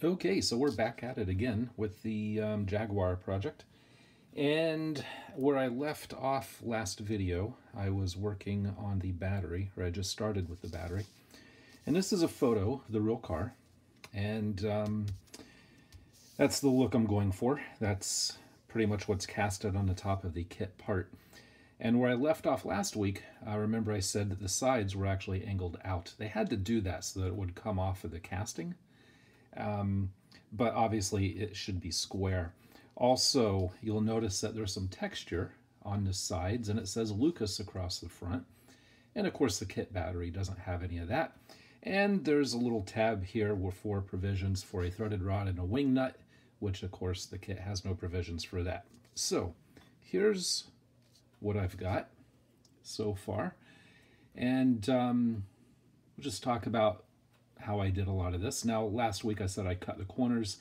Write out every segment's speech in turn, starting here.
Okay, so we're back at it again with the Jaguar project. And where I left off last video, I was working on the battery, or I just started with the battery. And this is a photo of the real car. And that's the look I'm going for. That's pretty much what's casted on the top of the kit part. And where I left off last week, I remember I said that the sides were actually angled out. They had to do that so that it would come off of the casting. But obviously it should be square. Also, you'll notice that there's some texture on the sides, and it says Lucas across the front. And of course the kit battery doesn't have any of that. And there's a little tab here for provisions for a threaded rod and a wing nut, which of course the kit has no provisions for that. So here's what I've got so far. And we'll just talk about how I did a lot of this. Now, last week I said I cut the corners,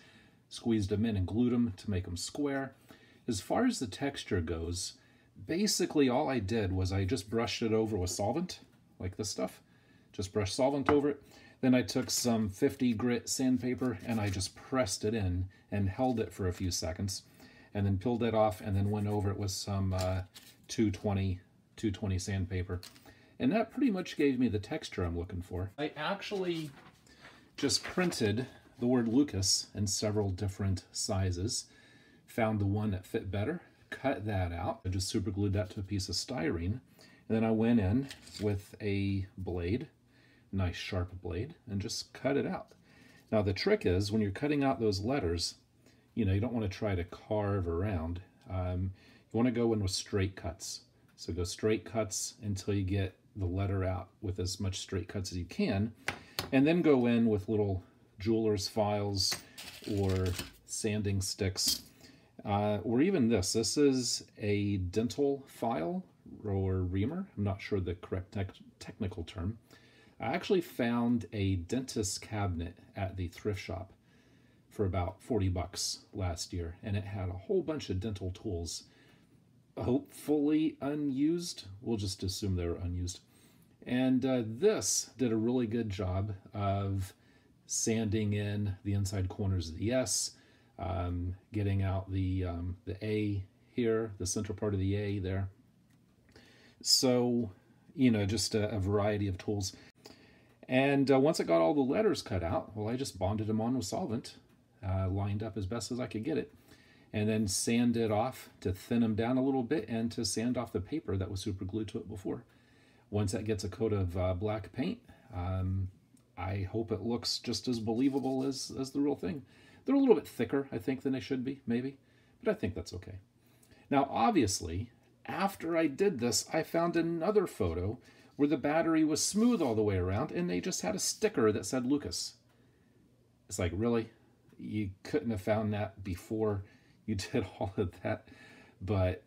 squeezed them in and glued them to make them square. As far as the texture goes, basically all I did was I just brushed it over with solvent, like this stuff. Just brushed solvent over it. Then I took some 50 grit sandpaper and I just pressed it in and held it for a few seconds, and then peeled it off and then went over it with some 220 sandpaper. And that pretty much gave me the texture I'm looking for. I actually just printed the word Lucas in several different sizes, found the one that fit better, cut that out. I just super glued that to a piece of styrene. And then I went in with a blade, nice sharp blade, and just cut it out. Now the trick is when you're cutting out those letters, you don't want to try to carve around. You want to go in with straight cuts. So go straight cuts until you get the letter out with as much straight cuts as you can, and then go in with little jeweler's files or sanding sticks, or even this. This is a dental file or reamer. I'm not sure the correct technical term. I actually found a dentist cabinet at the thrift shop for about 40 bucks last year, and it had a whole bunch of dental tools, hopefully unused. We'll just assume they were unused. And this did a really good job of sanding in the inside corners of the S, getting out the A here, the central part of the A there. So, just a variety of tools. And once I got all the letters cut out, well, I just bonded them on with solvent, lined up as best as I could get it, and then sanded off to thin them down a little bit and to sand off the paper that was super glued to it before. Once that gets a coat of black paint, I hope it looks just as believable as the real thing. They're a little bit thicker, I think, than they should be, maybe, but I think that's okay. Now, obviously, after I did this, I found another photo where the battery was smooth all the way around and they just had a sticker that said Lucas. It's like, really? You couldn't have found that before you did all of that? But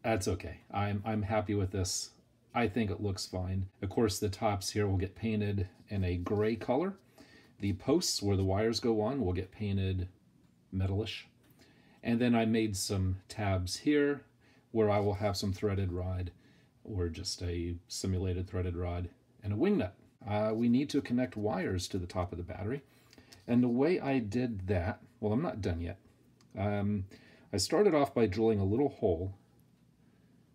that's okay. I'm happy with this. I think it looks fine. Of course, the tops here will get painted in a gray color. The posts where the wires go on will get painted metalish. And then I made some tabs here where I will have some threaded rod, or just a simulated threaded rod, and a wing nut. We need to connect wires to the top of the battery. And the way I did that, well, I'm not done yet. I started off by drilling a little hole,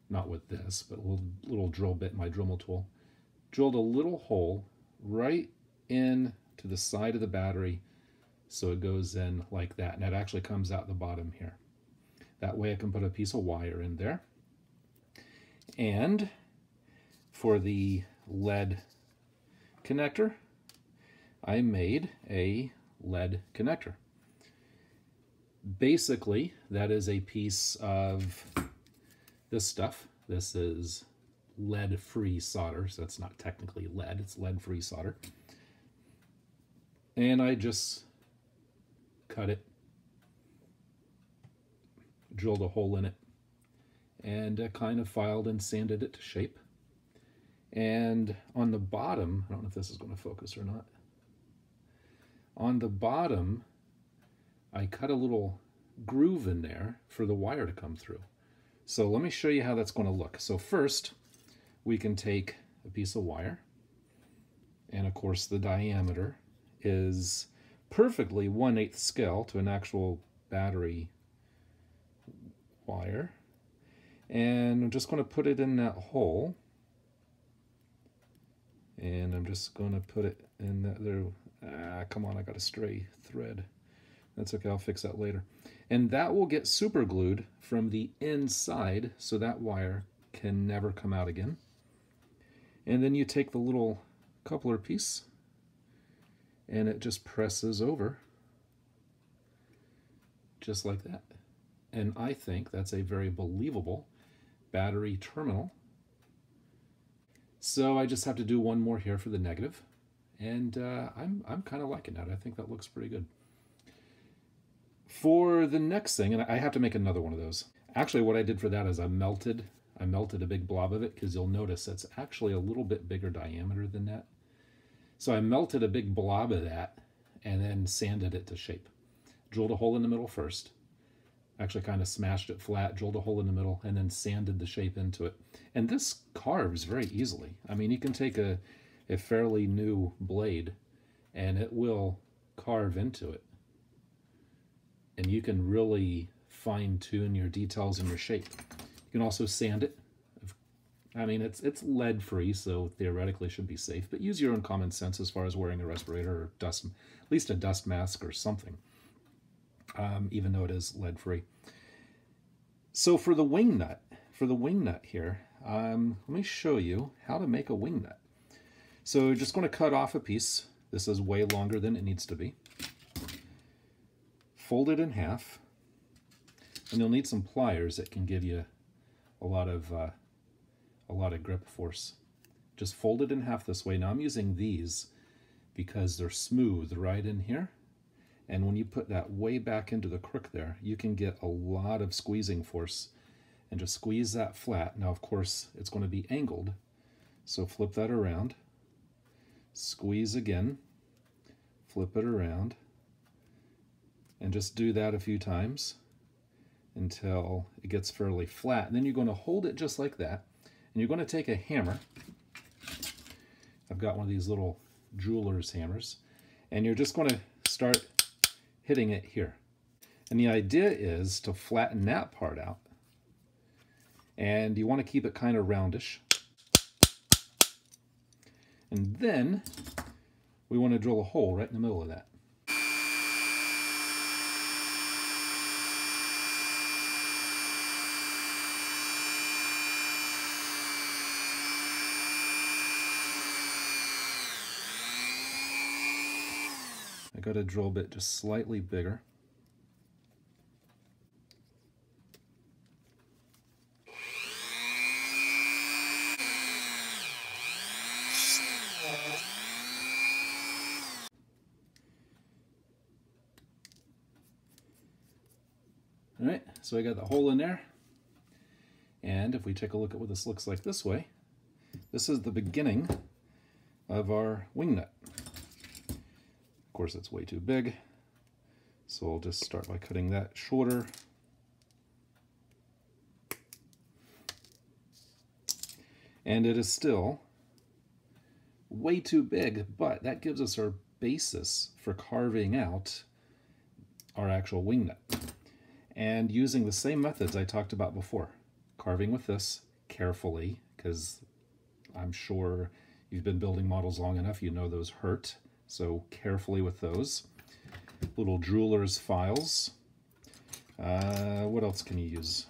not with this, but a little drill bit, my Dremel tool. Drilled a little hole right in to the side of the battery so it goes in like that, and it actually comes out the bottom here. That way I can put a piece of wire in there. And for the lead connector, I made a lead connector. Basically, that is a piece of this stuff. This is lead-free solder, so it's not technically lead, it's lead-free solder. And I just cut it, drilled a hole in it, and kind of filed and sanded it to shape. And on the bottom, I don't know if this is going to focus or not, on the bottom I cut a little groove in there for the wire to come through. So let me show you how that's going to look. So first, we can take a piece of wire, and of course the diameter is perfectly 1/8 scale to an actual battery wire. And I'm just going to put it in that hole. And I'm just going to put it in that there. Come on, I got a stray thread. That's okay, I'll fix that later. And that will get super glued from the inside, so that wire can never come out again. And then you take the little coupler piece and it just presses over just like that. And I think that's a very believable battery terminal. So I just have to do one more here for the negative, and I'm kind of liking that. I think that looks pretty good. For the next thing, and I have to make another one of those. Actually, what I did for that is I melted a big blob of it, because you'll notice that's actually a little bit bigger diameter than that. So I melted a big blob of that and then sanded it to shape. Drilled a hole in the middle first. Actually kind of smashed it flat, drilled a hole in the middle, and then sanded the shape into it. And this carves very easily. I mean, you can take a fairly new blade and it will carve into it. And you can really fine-tune your details and your shape. You can also sand it. I mean, it's lead-free, so theoretically should be safe, but use your own common sense as far as wearing a respirator or at least a dust mask or something, even though it is lead-free. So for the wing nut here, let me show you how to make a wing nut. So you're just going to cut off a piece. This is way longer than it needs to be. Fold it in half, and you'll need some pliers that can give you a lot of grip force. Just fold it in half this way. Now I'm using these because they're smooth right in here, and when you put that way back into the crook there, you can get a lot of squeezing force, and just squeeze that flat. Now of course it's going to be angled, so flip that around, squeeze again, flip it around, and just do that a few times until it gets fairly flat. And then you're going to hold it just like that, and you're going to take a hammer. I've got one of these little jeweler's hammers, and you're just going to start hitting it here. And the idea is to flatten that part out, and you want to keep it kind of roundish. And then we want to drill a hole right in the middle of that. I got a drill bit just slightly bigger. All right, so I got the hole in there. And if we take a look at what this looks like this way, this is the beginning of our wing nut. Of course, it's way too big, so I'll just start by cutting that shorter. And it is still way too big, but that gives us our basis for carving out our actual wing nut. And using the same methods I talked about before, carving with this carefully, because I'm sure you've been building models long enough, you know those hurt. So carefully with those. Little jeweler's files. What else can you use?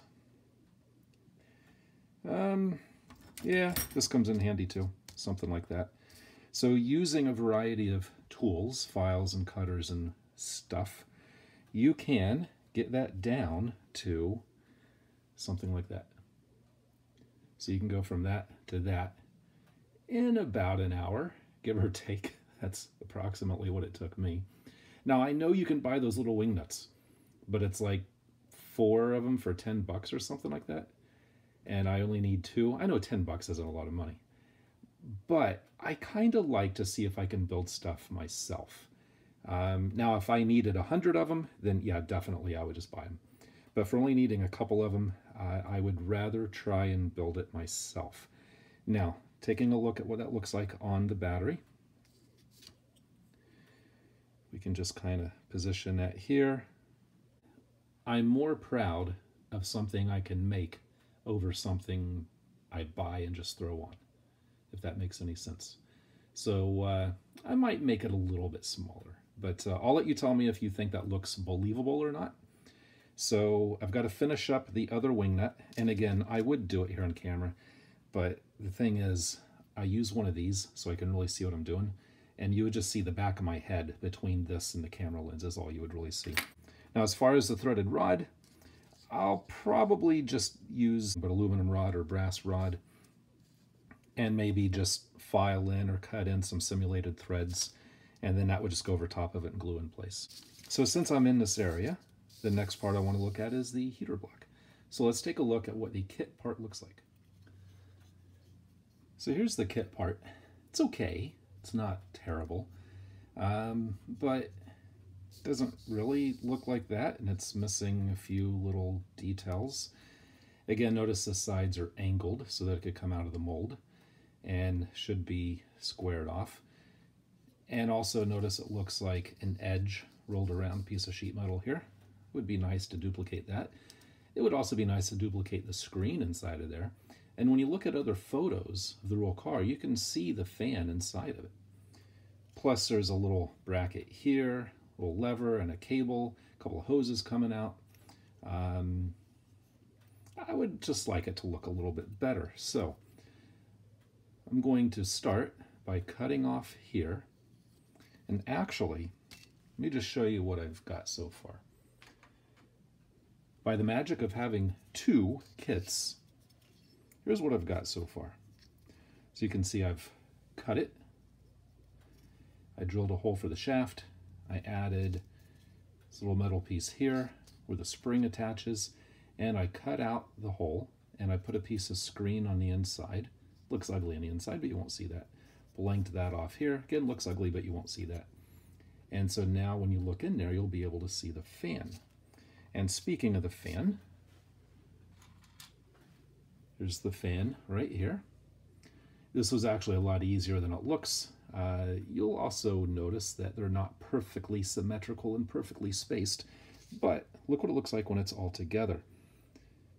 Yeah, this comes in handy too. Something like that. So using a variety of tools, files and cutters and stuff, you can get that down to something like that. So you can go from that to that in about an hour, give or take. That's approximately what it took me. Now, I know you can buy those little wing nuts, but it's like 4 of them for 10 bucks or something like that. And I only need 2. I know 10 bucks isn't a lot of money, but I kind of like to see if I can build stuff myself. Now, if I needed 100 of them, then yeah, definitely I would just buy them. But for only needing a couple of them, I would rather try and build it myself. Now, taking a look at what that looks like on the battery. We can just kind of position that here. I'm more proud of something I can make over something I buy and just throw on, if that makes any sense. So I might make it a little bit smaller, but I'll let you tell me if you think that looks believable or not. So I've got to finish up the other wing nut, and again, I would do it here on camera, but the thing is, I use one of these so I can really see what I'm doing, and you would just see the back of my head between this and the camera lens is all you would really see. Now, as far as the threaded rod, I'll probably just use an aluminum rod or brass rod and maybe just file in or cut in some simulated threads, and then that would just go over top of it and glue in place. So since I'm in this area, the next part I want to look at is the heater block. So let's take a look at what the kit part looks like. So here's the kit part. It's okay. It's not terrible, but it doesn't really look like that, and it's missing a few little details. Again, notice the sides are angled so that it could come out of the mold and should be squared off. And also notice it looks like an edge rolled around a piece of sheet metal here. It would be nice to duplicate that. It would also be nice to duplicate the screen inside of there. And when you look at other photos of the real car, you can see the fan inside of it. Plus there's a little bracket here, a little lever and a cable, a couple of hoses coming out. I would just like it to look a little bit better. So I'm going to start by cutting off here. And actually, let me just show you what I've got so far. By the magic of having two kits, here's what I've got so far. So you can see I've cut it. I drilled a hole for the shaft. I added this little metal piece here where the spring attaches, and I cut out the hole and I put a piece of screen on the inside. Looks ugly on the inside, but you won't see that. Blanked that off here. Again, looks ugly, but you won't see that. And so now when you look in there, you'll be able to see the fan. And speaking of the fan, here's the fan right here. This was actually a lot easier than it looks. You'll also notice that they're not perfectly symmetrical and perfectly spaced, but look what it looks like when it's all together.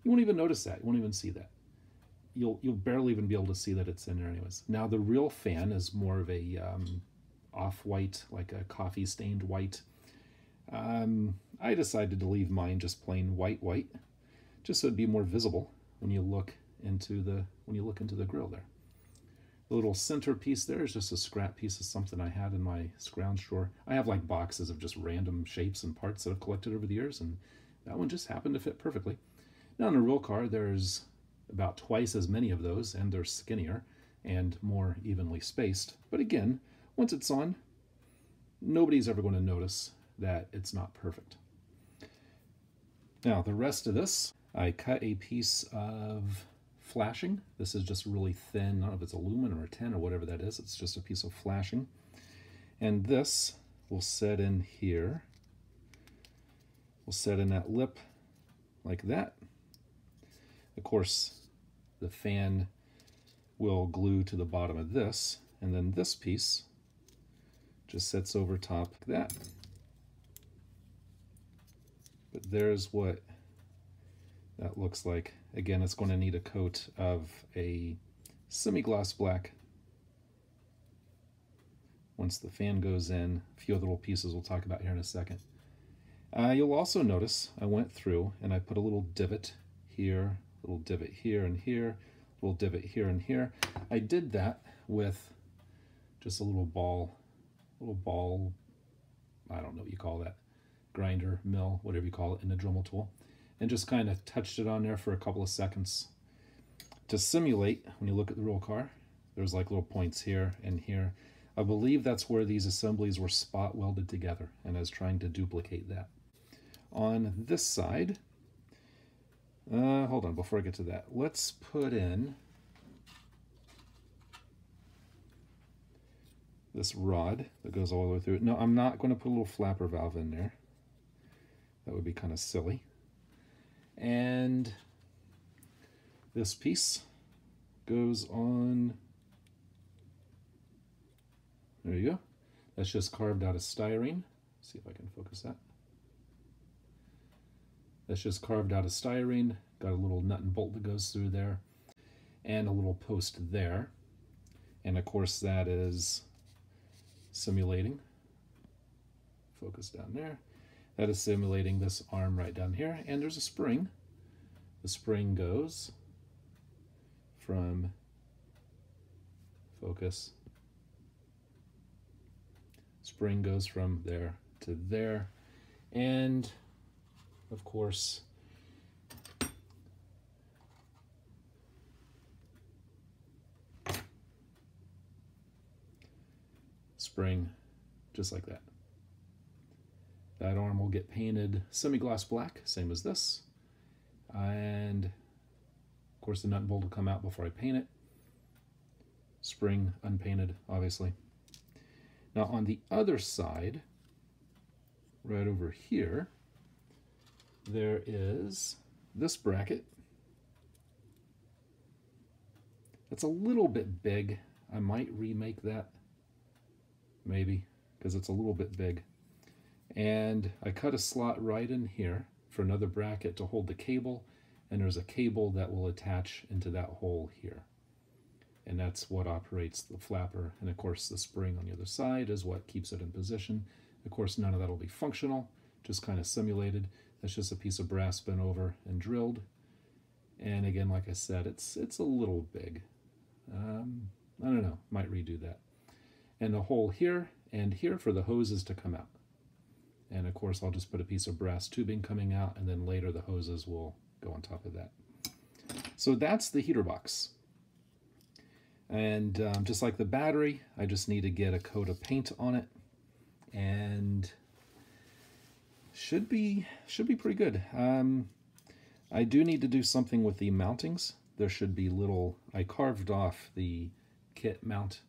You won't even notice that. You won't even see that. You'll barely even be able to see that it's in there anyways. Now the real fan is more of a off-white, like a coffee-stained white. I decided to leave mine just plain white, just so it'd be more visible when you look into the grill there. The little center piece there is just a scrap piece of something I had in my scrounge drawer. I have like boxes of just random shapes and parts that I've collected over the years, and that one just happened to fit perfectly. Now in a real car, there's about twice as many of those, and they're skinnier and more evenly spaced. But again, once it's on, nobody's ever going to notice that it's not perfect. Now the rest of this, I cut a piece of flashing. This is just really thin. I don't know if it's aluminum or tin or whatever that is. It's just a piece of flashing. And this will set in here. We'll set in that lip like that. Of course, the fan will glue to the bottom of this, and then this piece just sits over top like that. But there's what that looks like. Again, it's going to need a coat of a semi-gloss black. Once the fan goes in, a few other little pieces we'll talk about here in a second. You'll also notice I went through and I put a little divot here, a little divot here and here, a little divot here and here. I did that with just a little ball, I don't know what you call that, grinder, mill, whatever you call it, in the Dremel tool, and just kind of touched it on there for a couple of seconds to simulate. When you look at the real car, there's like little points here and here. I believe that's where these assemblies were spot welded together, and I was trying to duplicate that. On this side, hold on, before I get to that, let's put in this rod that goes all the way through it. No, I'm not going to put a little flapper valve in there. That would be kind of silly. And this piece goes on. There you go. That's just carved out of styrene. See if I can focus that. That's just carved out of styrene. Got a little nut and bolt that goes through there, and a little post there. And of course that is simulating. Focus down there. That is simulating this arm right down here. And there's a spring. The spring goes from, focus, spring goes from there to there. And of course, spring just like that. That arm will get painted semi-gloss black, same as this. And of course the nut and bolt will come out before I paint it. Spring unpainted, obviously. Now on the other side, right over here, there is this bracket. It's a little bit big. I might remake that, maybe, because it's a little bit big. And I cut a slot right in here for another bracket to hold the cable, and there's a cable that will attach into that hole here. And that's what operates the flapper. And of course the spring on the other side is what keeps it in position. Of course none of that will be functional, just kind of simulated. That's just a piece of brass bent over and drilled. And again, like I said, it's a little big. I don't know, might redo that. And the hole here and here for the hoses to come out. And of course I'll just put a piece of brass tubing coming out, and then later the hoses will go on top of that. So that's the heater box. And just like the battery, I just need to get a coat of paint on it, and should be pretty good. I do need to do something with the mountings. There should be little, I carved off the kit mount.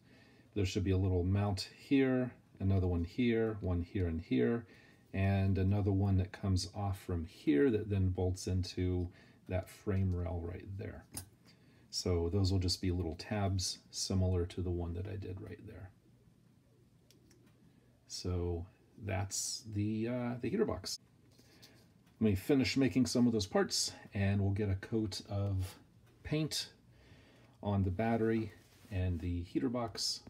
There should be a little mount here, another one here and here, and another one that comes off from here that then bolts into that frame rail right there. So those will just be little tabs similar to the one that I did right there. So that's the heater box. Let me finish making some of those parts, and we'll get a coat of paint on the battery and the heater box,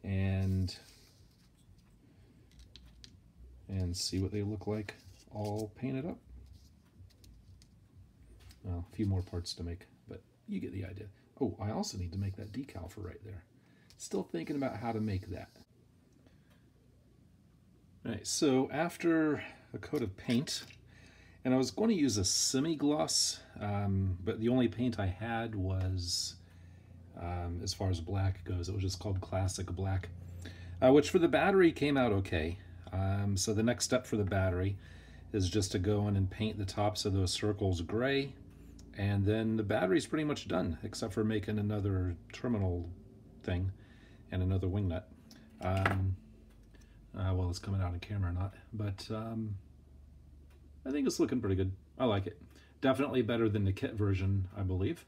and see what they look like all painted up. Well, a few more parts to make, but you get the idea. Oh, I also need to make that decal for right there. Still thinking about how to make that. All right, so after a coat of paint, and I was going to use a semi-gloss, but the only paint I had was, as far as black goes, it was just called Classic Black, which for the battery came out okay. So the next step for the battery is just to go in and paint the tops of those circles gray, and then the battery's pretty much done, except for making another terminal thing and another wing nut. Well, it's coming out on camera or not, but I think it's looking pretty good. I like it. Definitely better than the kit version, I believe.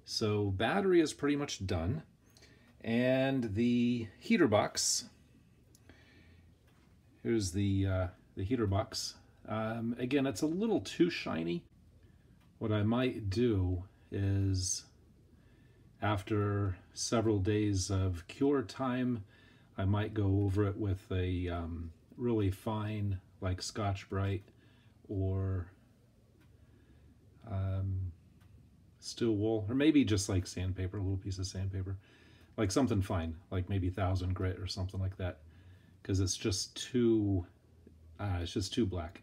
So battery is pretty much done, and the heater box. Here's the heater box. Again, it's a little too shiny. What I might do is, after several days of cure time, I might go over it with a really fine, like Scotch Brite or steel wool, or maybe just like sandpaper, a little piece of sandpaper, like something fine, like maybe 1000 grit or something like that, because it's just too black.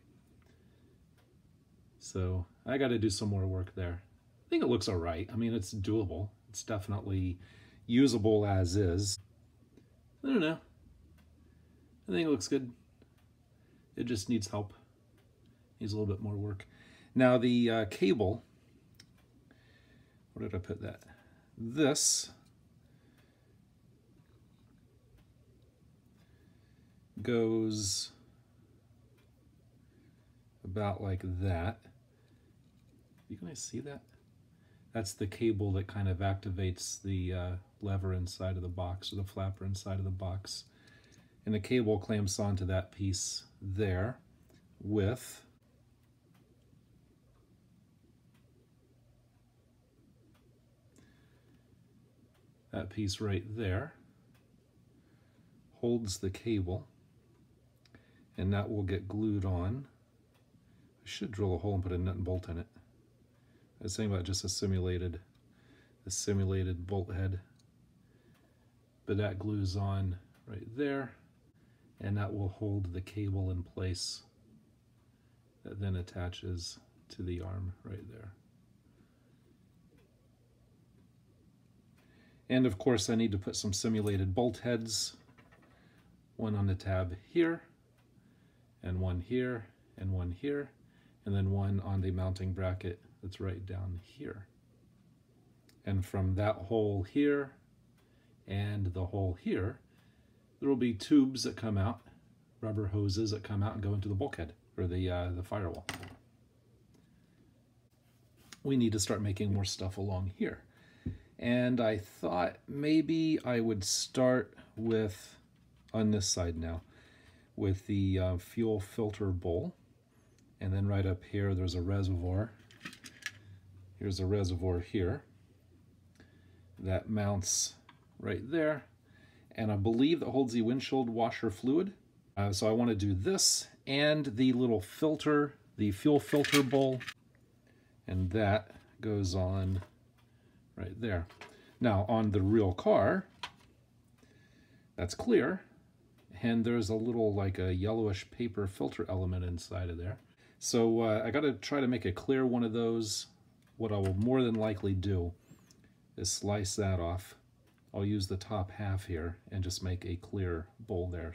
So I got to do some more work there. I think it looks all right. I mean, it's doable. It's definitely usable as is. I don't know. I think it looks good. It just needs help. Needs a little bit more work. Now the cable, where did I put that? This goes about like that. You guys see that? That's the cable that kind of activates the lever inside of the box, or the flapper inside of the box. and the cable clamps onto that piece there with that piece right there, holds the cable, and that will get glued on. I should drill a hole and put a nut and bolt in it. I was saying about just a simulated bolt head, but that glues on right there, and that will hold the cable in place that then attaches to the arm right there. And of course I need to put some simulated bolt heads, one on the tab here, and one here, and one here, and then one on the mounting bracket that's right down here. And from that hole here and the hole here, there will be tubes that come out, rubber hoses that come out and go into the bulkhead, or the firewall. We need to start making more stuff along here. And I thought maybe I would start with, on this side now, with the fuel filter bowl. And then right up here there's a reservoir. Here's a reservoir here that mounts right there, and I believe that holds the windshield washer fluid. So I want to do this and the little filter, the fuel filter bowl, and that goes on right there. Now on the real car, that's clear, and there's a little like a yellowish paper filter element inside of there. So I got to try to make a clear one of those. What I will more than likely do is slice that off. I'll use the top half here and just make a clear bowl there.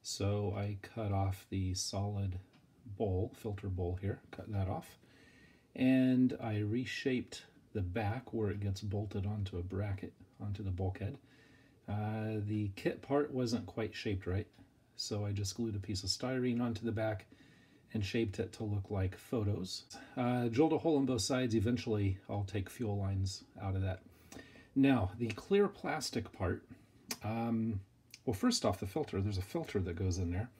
So I cut off the solid bowl, filter bowl here, cut that off, and I reshaped the back where it gets bolted onto a bracket, onto the bulkhead. The kit part wasn't quite shaped right, so I just glued a piece of styrene onto the back and shaped it to look like photos. Drilled a hole on both sides. Eventually I'll take fuel lines out of that. Now the clear plastic part, well, first off, the filter, there's a filter that goes in there.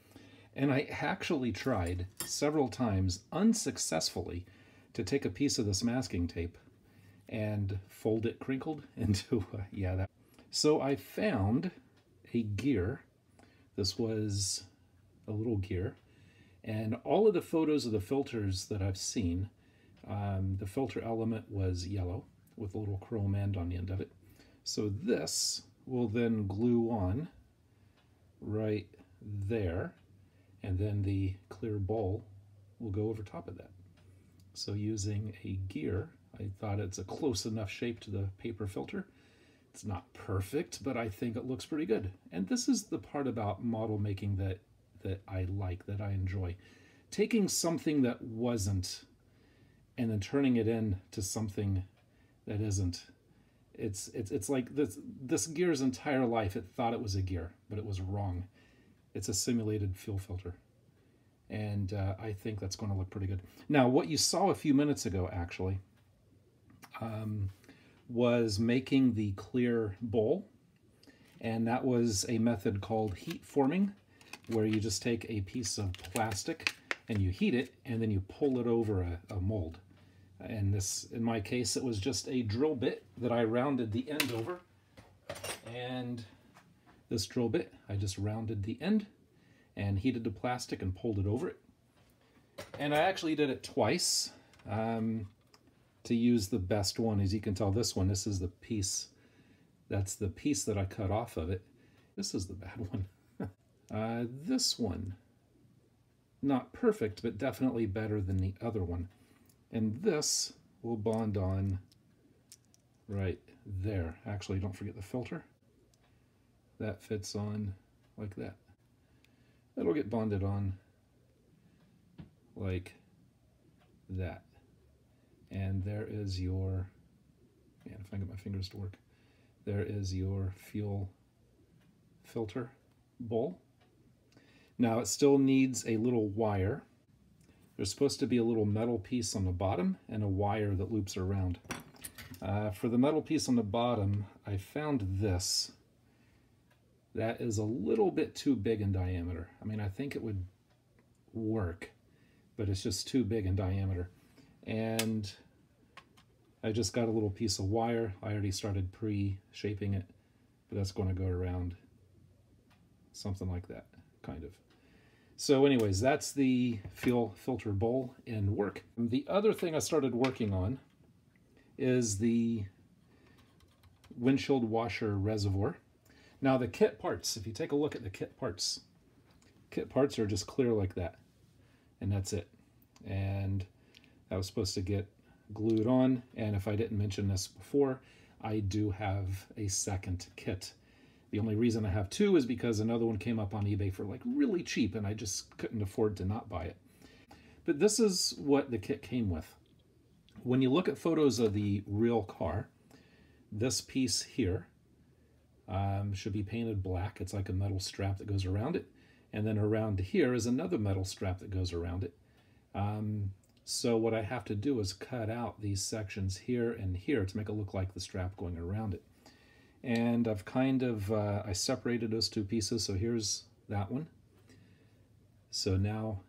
And I actually tried several times unsuccessfully to take a piece of this masking tape and fold it crinkled into, that. So I found a gear. This was a little gear. And all of the photos of the filters that I've seen, the filter element was yellow with a little chrome end on the end of it. So this will then glue on right there, and then the clear bowl will go over top of that. So using a gear, I thought it's a close enough shape to the paper filter. It's not perfect, but I think it looks pretty good. And this is the part about model making that I like, that I enjoy. Taking something that wasn't and then turning it into something that isn't. It's like this gear's entire life, it thought it was a gear, but it was wrong. It's a simulated fuel filter. And I think that's going to look pretty good. Now, what you saw a few minutes ago, actually, was making the clear bowl. And that was a method called heat forming, where you just take a piece of plastic and you heat it, and then you pull it over a mold. And this, in my case, it was just a drill bit that I rounded the end over. And this drill bit, I just rounded the end and heated the plastic and pulled it over it. And I actually did it twice to use the best one. As you can tell, this is the piece, that's the piece that I cut off of it. This is the bad one. This one not perfect, but definitely better than the other one. And this will bond on right there. Actually, don't forget the filter. That fits on like that. That'll get bonded on like that. And there is your, man, if I get my fingers to work, there is your fuel filter bowl. Now it still needs a little wire. There's supposed to be a little metal piece on the bottom and a wire that loops around. For the metal piece on the bottom, I found this. That is a little bit too big in diameter. I mean, I think it would work, but it's just too big in diameter. And I just got a little piece of wire. I already started pre-shaping it, but that's going to go around something like that, kind of. So anyways, that's the fuel filter bowl in work. The other thing I started working on is the windshield washer reservoir. Now the kit parts, if you take a look at the kit parts are just clear like that, and that's it. And that was supposed to get glued on, and if I didn't mention this before, I do have a second kit. The only reason I have two is because another one came up on eBay for like really cheap, and I just couldn't afford to not buy it. But this is what the kit came with. When you look at photos of the real car, this piece here should be painted black. It's like a metal strap that goes around it. And then around here is another metal strap that goes around it. So what I have to do is cut out these sections here and here to make it look like the strap going around it. And I've kind of, I separated those two pieces. So here's that one. So now,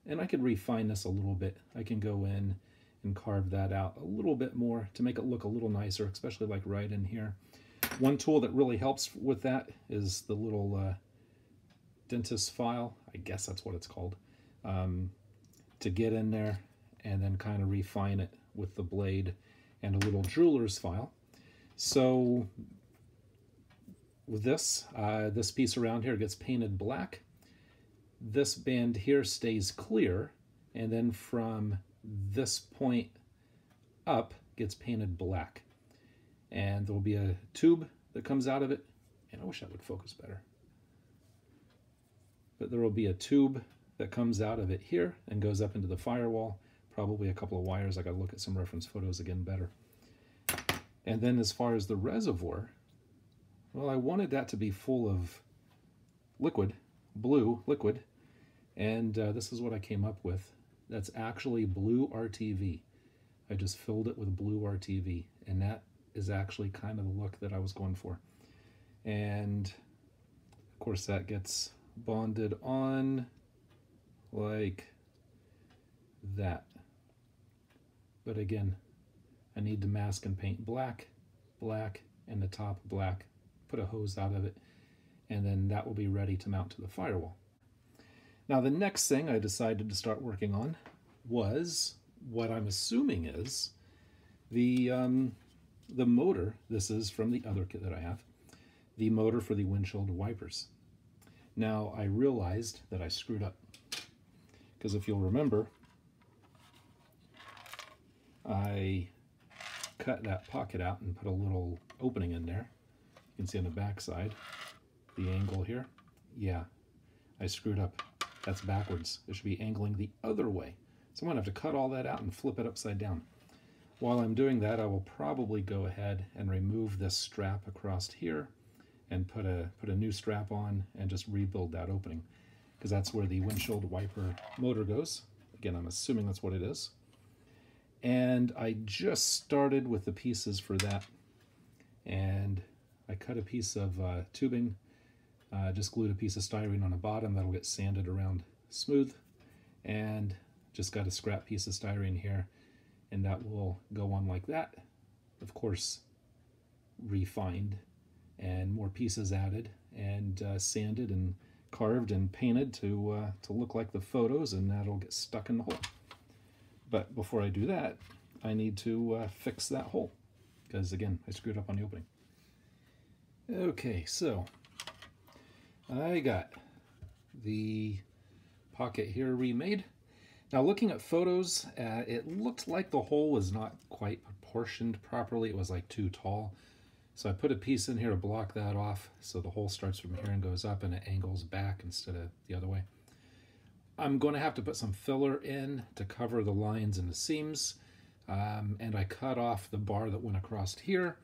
and I could refine this a little bit. I can go in and carve that out a little bit more to make it look a little nicer, especially like right in here. One tool that really helps with that is the little dentist file, I guess that's what it's called, to get in there and then kind of refine it with the blade, and a little jeweler's file. So with this, this piece around here gets painted black. This band here stays clear, and then from this point up gets painted black. And there will be a tube that comes out of it, and I wish that would focus better. But there will be a tube that comes out of it here and goes up into the firewall. Probably a couple of wires. I got to look at some reference photos again better. And then as far as the reservoir, well, I wanted that to be full of liquid, blue liquid, and this is what I came up with. That's actually blue RTV. I just filled it with blue RTV, and that is actually kind of the look that I was going for. And of course that gets bonded on like that. But again, I need to mask and paint black, black, and the top black, put a hose out of it, and then that will be ready to mount to the firewall. Now the next thing I decided to start working on was what I'm assuming is the motor. This is from the other kit that I have, the motor for the windshield wipers. Now I realized that I screwed up, because if you'll remember, I cut that pocket out and put a little opening in there. You can see on the back side, the angle here. Yeah, I screwed up. That's backwards. It should be angling the other way. So I'm going to have to cut all that out and flip it upside down. While I'm doing that, I will probably go ahead and remove this strap across here and put a new strap on and just rebuild that opening, because that's where the windshield wiper motor goes. Again, I'm assuming that's what it is. And I just started with the pieces for that, and I cut a piece of tubing, just glued a piece of styrene on the bottom that'll get sanded around smooth, and just got a scrap piece of styrene here, and that will go on like that. Of course, refined and more pieces added and sanded and carved and painted to look like the photos, and that'll get stuck in the hole. But before I do that, I need to fix that hole, because again, I screwed up on the opening. Okay, so I got the pocket here remade. Now looking at photos, it looked like the hole was not quite proportioned properly. It was like too tall. So I put a piece in here to block that off, so the hole starts from here and goes up and it angles back instead of the other way. I'm going to have to put some filler in to cover the lines and the seams. And I cut off the bar that went across here,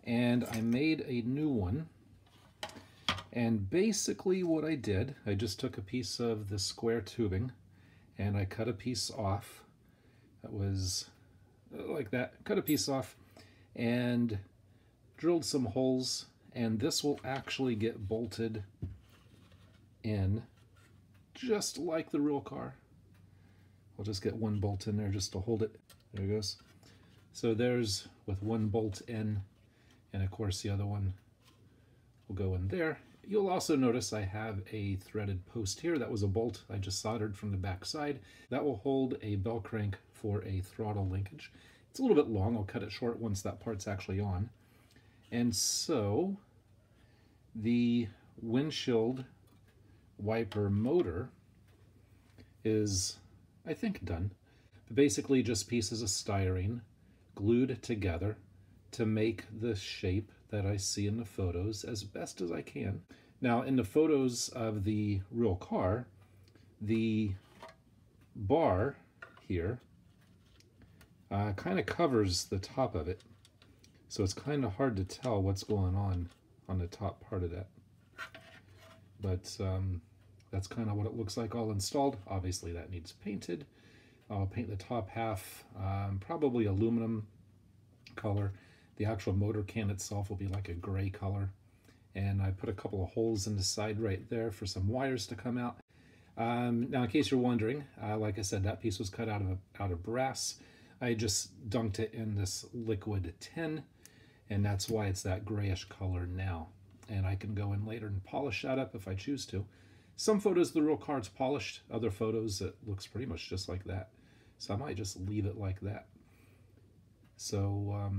and I made a new one. And basically what I did, I just took a piece of the square tubing and I cut a piece off. That was like that. Cut a piece off and drilled some holes, and this will actually get bolted in just like the real car. I'll just get one bolt in there just to hold it. There it goes. So there's with one bolt in, and of course the other one will go in there. You'll also notice I have a threaded post here. That was a bolt I just soldered from the back side. That will hold a bell crank for a throttle linkage. It's a little bit long. I'll cut it short once that part's actually on. And so the windshield wiper motor is, I think, done. But basically just pieces of styrene glued together to make the shape that I see in the photos as best as I can. Now in the photos of the real car, the bar here kind of covers the top of it. So it's kind of hard to tell what's going on the top part of that. But that's kind of what it looks like all installed. Obviously that needs painted. I'll paint the top half, probably aluminum color. The actual motor can itself will be like a gray color. And I put a couple of holes in the side right there for some wires to come out. Now in case you're wondering, like I said, that piece was cut out of brass. I just dunked it in this liquid tin, and that's why it's that grayish color now. And I can go in later and polish that up if I choose to. Some photos the real car's polished, other photos it looks pretty much just like that. So I might just leave it like that. So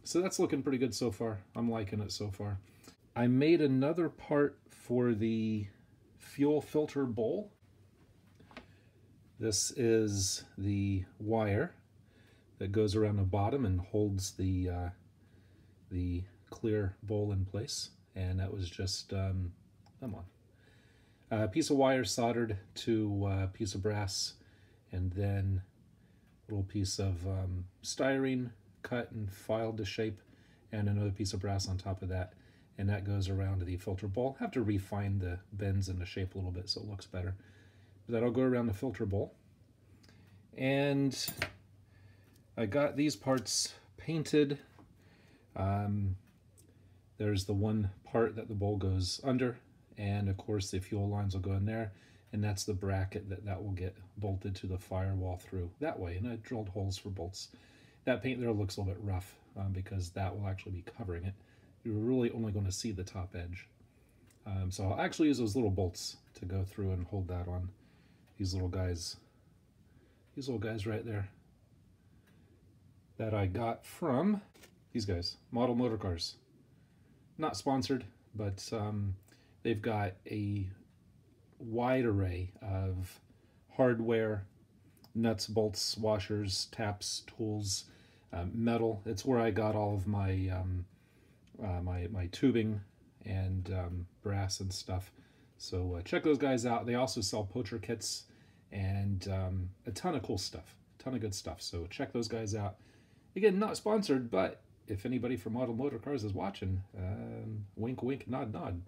so that's looking pretty good so far. I'm liking it so far. I made another part for the fuel filter bowl. This is the wire that goes around the bottom and holds the clear bowl in place. And that was just, come on, a piece of wire soldered to a piece of brass, and then a little piece of styrene cut and filed to shape, and another piece of brass on top of that. And that goes around the filter bowl. Have to refine the bends and the shape a little bit so it looks better. But that'll go around the filter bowl. And I got these parts painted. There's the one part that the bowl goes under, and of course the fuel lines will go in there, and that's the bracket that will get bolted to the firewall through that way. And I drilled holes for bolts. That paint there looks a little bit rough because that will actually be covering it. You're really only going to see the top edge. So I'll actually use those little bolts to go through and hold that on. These little guys right there that I got from these guys, Model Motor Cars. Not sponsored, but they've got a wide array of hardware, nuts, bolts, washers, taps, tools, metal. It's where I got all of my my tubing and brass and stuff. So check those guys out. They also sell poacher kits and a ton of cool stuff, a ton of good stuff. So check those guys out. Again, not sponsored, but if anybody from Model Motor Cars is watching, wink, wink, nod, nod.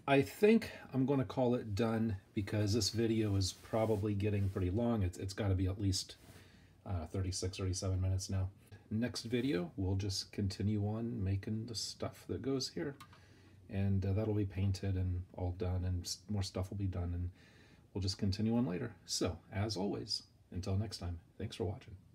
I think I'm going to call it done because this video is probably getting pretty long. It's got to be at least 36, 37 minutes now. Next video, we'll just continue on making the stuff that goes here. And that'll be painted and all done, and more stuff will be done, and we'll just continue on later. So, as always, until next time, thanks for watching.